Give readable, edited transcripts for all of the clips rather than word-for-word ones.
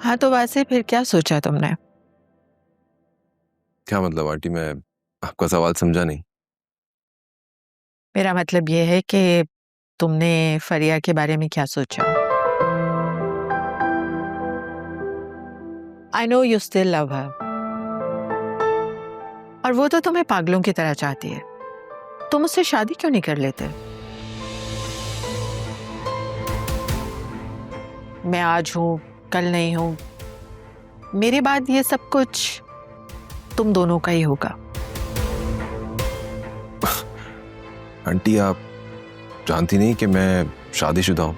हाँ तो वैसे फिर क्या सोचा तुमने? क्या मतलब आंटी, मैं आपका सवाल समझा नहीं। मेरा मतलब ये है कि तुमने फरिया के बारे में क्या सोचा? I know you still love हर, और वो तो तुम्हें पागलों की तरह चाहती है। तुम उससे शादी क्यों नहीं कर लेते? मैं आज हूं, कल नहीं हूं, मेरे बाद ये सब कुछ तुम दोनों का ही होगा। आंटी, आप जानती नहीं कि मैं शादीशुदा हूँ।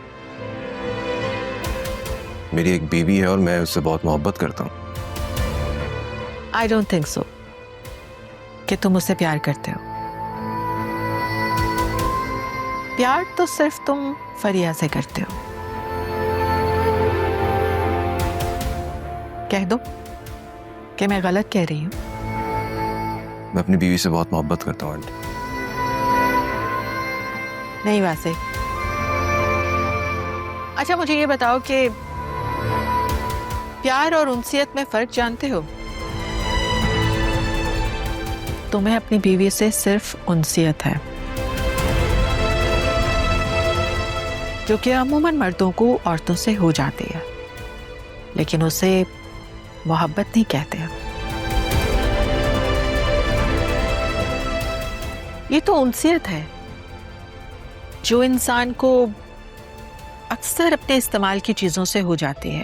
मेरी एक बीवी है और मैं उससे बहुत मोहब्बत करता हूँ। आई डोंट थिंक सो कि तुम उससे प्यार करते हो। प्यार तो सिर्फ तुम फरिया से करते हो। कह दो कि मैं गलत कह रही हूँ। मैं अपनी बीवी से बहुत मोहब्बत करता हूँ आंटी। नहीं वैसे। अच्छा मुझे ये बताओ कि प्यार और उनसियत में फर्क जानते हो? तुम्हें अपनी बीवी से सिर्फ उनसियत है, जो कि अमूमन मर्दों को औरतों से हो जाती है, लेकिन उसे मोहब्बत नहीं कहते हैं। ये तो उनसियत है जो इंसान को अक्सर अपने इस्तेमाल की चीजों से हो जाती है।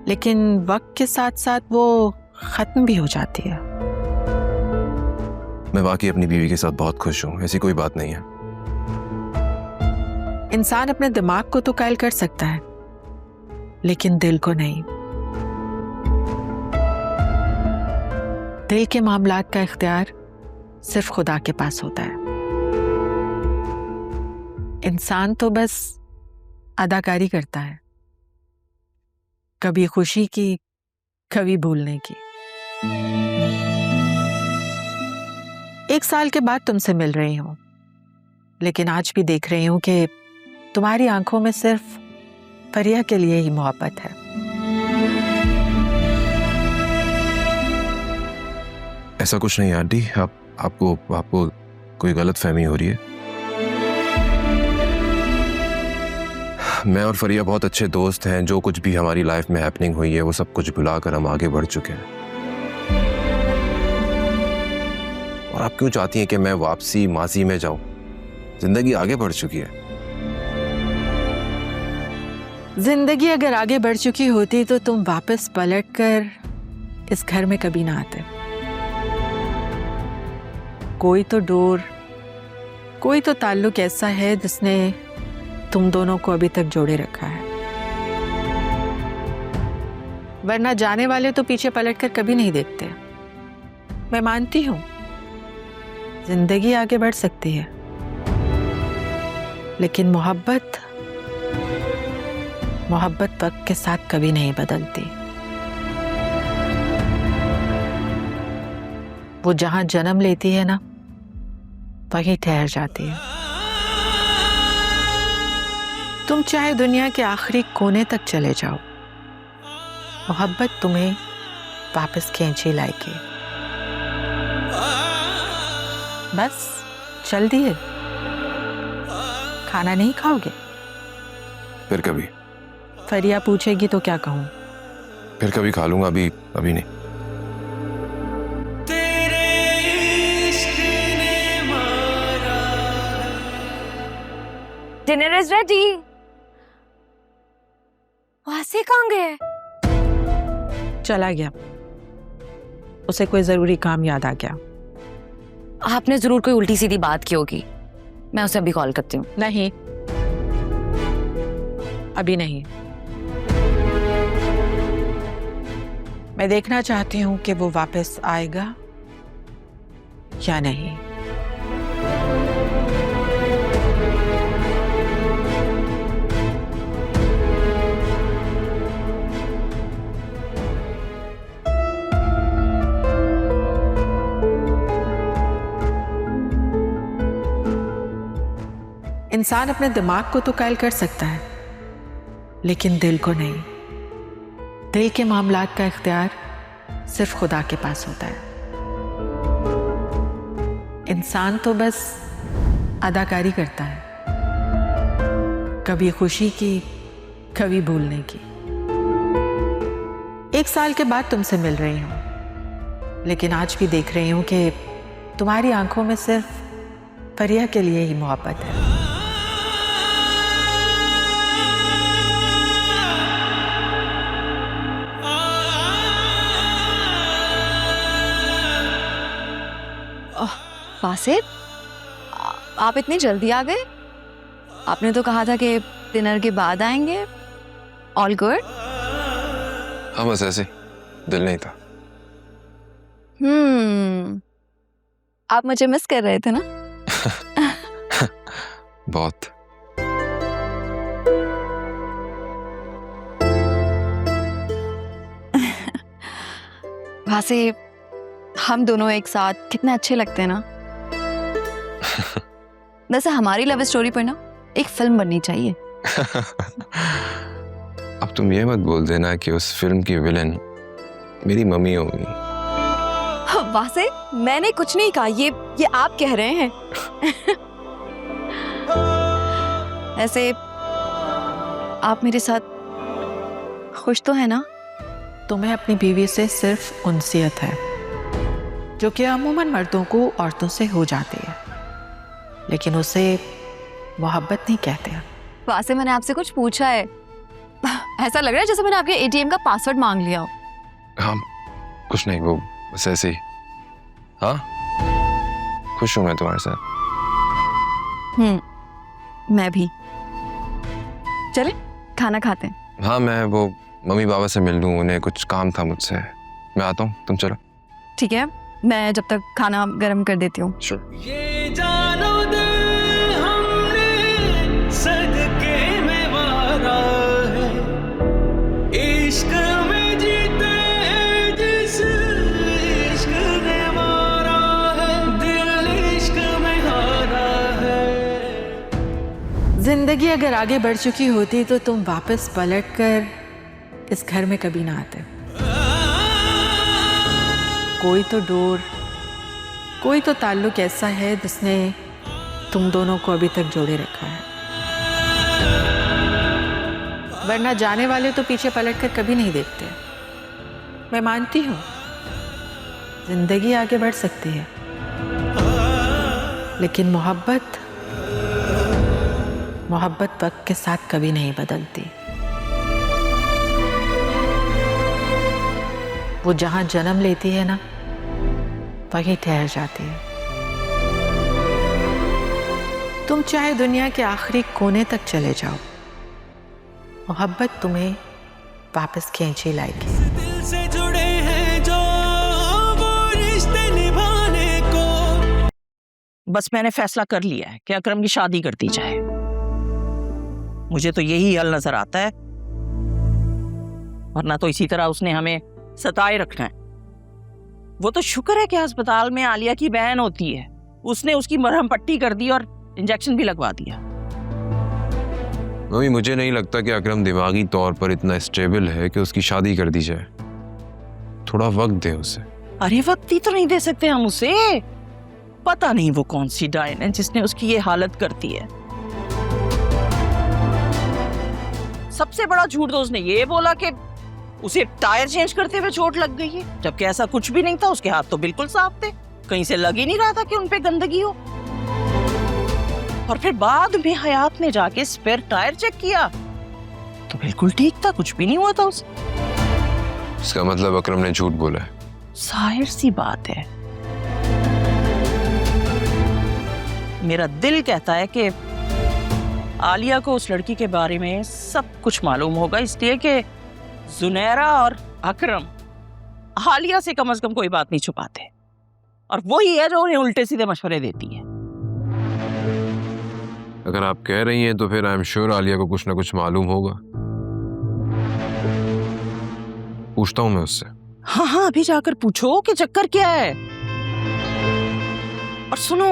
लेकिन वक्त के साथ साथ वो खत्म भी हो जाती है। मैं वाकई अपनी बीवी के साथ बहुत खुश हूँ, ऐसी कोई बात नहीं है। इंसान अपने दिमाग को तो कायल कर सकता है, लेकिन दिल को नहीं। दिल के मामलात का इख्तियार सिर्फ खुदा के पास होता है। इंसान तो बस अदाकारी करता है, कभी खुशी की, कभी भूलने की। 1 साल के बाद तुमसे मिल रही हूं, लेकिन आज भी देख रही हूं कि तुम्हारी आंखों में सिर्फ फरिया के लिए ही मोहब्बत है। ऐसा कुछ नहीं आंटी, आपको कोई गलत फहमी हो रही है। मैं और फरिया बहुत अच्छे दोस्त हैं। जो कुछ भी हमारी लाइफ में हैपनिंग हुई है वो सब कुछ भुलाकर हम आगे बढ़ चुके हैं। और आप क्यों चाहती हैं कि मैं वापसी माजी में जाऊं? जिंदगी आगे बढ़ चुकी है। जिंदगी अगर आगे बढ़ चुकी होती तो तुम वापस पलटकर इस घर में कभी ना आते। कोई तो डोर, कोई तो ताल्लुक ऐसा है जिसने तुम दोनों को अभी तक जोड़े रखा है, वरना जाने वाले तो पीछे पलटकर कभी नहीं देखते। मैं मानती हूं जिंदगी आगे बढ़ सकती है, लेकिन मोहब्बत वक्त के साथ कभी नहीं बदलती। वो जहां जन्म लेती है ना, वहीं ठहर जाती है। तुम चाहे दुनिया के आखिरी कोने तक चले जाओ, मोहब्बत तुम्हें वापस खींच ही लाएगी। बस चल दिए। खाना नहीं खाओगे? फिर कभी। फरिया पूछेगी तो क्या कहूं? फिर कभी खा लूंगा, अभी नहीं। Dinner is ready. वासी कहाँ गए? चला गया, उसे कोई जरूरी काम याद आ गया। आपने जरूर कोई उल्टी सीधी बात की होगी। मैं उसे अभी कॉल करती हूँ। नहीं, अभी नहीं। मैं देखना चाहती हूं कि वो वापस आएगा या नहीं। इंसान अपने दिमाग को तो कायल कर सकता है, लेकिन दिल को नहीं। दिल के मामलात का इख्तियार सिर्फ खुदा के पास होता है। इंसान तो बस अदाकारी करता है, कभी खुशी की, कभी भूलने की। 1 साल के बाद तुमसे मिल रही हूं, लेकिन आज भी देख रही हूं कि तुम्हारी आंखों में सिर्फ फरिया के लिए ही मोहब्बत है। वासिफ, आप इतनी जल्दी आ गए? आपने तो कहा था कि डिनर के बाद आएंगे। All good? हाँ बस ऐसे, दिल नहीं था। आप मुझे मिस कर रहे थे ना? बहुत। वासिफ, हम दोनों एक साथ कितने अच्छे लगते हैं ना। वैसे हमारी लव स्टोरी पर ना एक फिल्म बननी चाहिए। अब तुम ये मत बोल देना कि उस फिल्म की विलेन मेरी मम्मी होगी। वासिफ, मैंने कुछ नहीं कहा, ये आप कह रहे हैं। ऐसे आप मेरे साथ खुश तो है ना? तुम्हें अपनी बीवी से सिर्फ उनसियत है, जो कि अमूमन मर्दों को औरतों से हो जाती है, लेकिन उसे मोहब्बत नहीं कहते हैं। वासिफ, मैंने आपसे कुछ पूछा है। ऐसा लग रहा है जैसे मैंने आपके एटीएम का पासवर्ड मांग लिया हो। हाँ कुछ नहीं, वो बस ऐसे ही। हाँ खुश हूँ मैं तुम्हारे साथ। मैं भी। चले खाना खाते हैं। हाँ मैं वो मम्मी पापा से मिल लूँ, उन्हें कुछ काम था मुझसे। मैं आता हूँ, तुम चलो। ठीक है, मैं जब तक खाना गर्म कर देती हूँ। Sure. ये जानो दे हमने सदके में मारा है, इश्क में जीते हैं जिस इश्क ने मारा है, दिल इश्क में हारा है। जिंदगी अगर आगे बढ़ चुकी होती तो तुम वापस पलटकर इस घर में कभी ना आते। कोई तो डोर, कोई तो ताल्लुक ऐसा है जिसने तुम दोनों को अभी तक जोड़े रखा है, वरना जाने वाले तो पीछे पलटकर कभी नहीं देखते। मैं मानती हूँ जिंदगी आगे बढ़ सकती है, लेकिन मोहब्बत वक्त के साथ कभी नहीं बदलती। वो जहां जन्म लेती है ना, वहीं ठहर जाती है। तुम चाहे दुनिया के आखिरी कोने तक चले जाओ, मोहब्बत तुम्हें वापस खींच ही लाएगी। दिल से जुड़े हैं जो वो रिश्ते निभाने को। बस मैंने फैसला कर लिया है कि अकरम की शादी कर दी जाए। मुझे तो यही हल नजर आता है, वरना तो इसी तरह उसने हमें सताए रखना है। वो तो शुक्र है कि अस्पताल में आलिया की बहन होती है, उसने उसकी मरहम पट्टी कर दी और इंजेक्शन भी लगवा दिया। मम्मी मुझे नहीं लगता कि अकरम दिमागी तौर पर इतना स्टेबल है कि उसकी शादी कर दी जाए। थोड़ा वक्त दे उसे। अरे वक्त ही तो नहीं दे सकते हम उसे। पता नहीं वो कौन सी डायन है जिसने उसकी ये हालत कर दी है। सबसे बड़ा झूठ तो उसने ये बोला कि उसे टायर चेंज करते हुए चोट लग गई है, जबकि ऐसा कुछ भी नहीं था। उसके हाथ तो बिल्कुल साफ थे, कहीं से लग ही नहीं रहा था कि उनपे गंदगी हो। और फिर बाद में हयात ने जाके स्पेयर टायर चेक किया तो बिल्कुल ठीक था, कुछ भी नहीं हुआ था उसे। इसका मतलब अकरम ने झूठ बोला है। जाहिर सी बात है। मेरा दिल कहता है कि आलिया को उस लड़की के बारे में सब कुछ मालूम होगा, इसलिए कि जुनैरा और अकरम आलिया से कम कोई बात नहीं छुपाते, और वही है जो उन्हें उल्टे सीधे मशवरे देती है। अगर आप कह रही हैं तो फिर आई एम श्योर आलिया को कुछ ना कुछ मालूम होगा। पूछता हूं मैं उससे। हाँ हाँ, अभी जाकर पूछो कि चक्कर क्या है। और सुनो,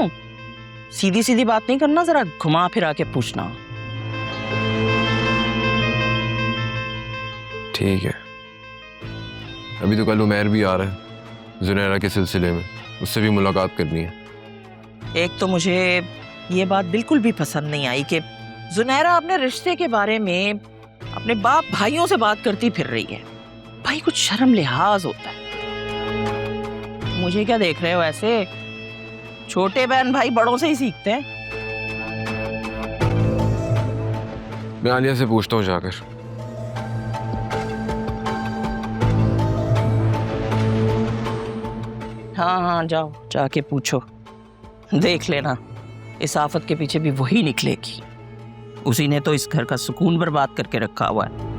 सीधी सीधी बात नहीं करना, जरा घुमा फिरा के पूछना। ठीक है, अभी तो कल उमैर भी आ रहा है जुनैरा के सिलसिले में, उससे भी मुलाकात करनी है। एक तो मुझे ये बात बिल्कुल भी पसंद नहीं आई कि जुनैरा अपने रिश्ते के बारे में अपने बाप भाइयों से बात करती फिर रही है। भाई कुछ शर्म लिहाज होता है। मुझे क्या देख रहे हो ऐसे? छोटे बहन भाई बड़ों से ही सीखते हैं। मैं आलिया से पूछता हूँ जाकर। हाँ हाँ, जाओ जाके पूछो। देख लेना, इस आफत के पीछे भी वही निकलेगी। उसी ने तो इस घर का सुकून बर्बाद करके रखा हुआ है।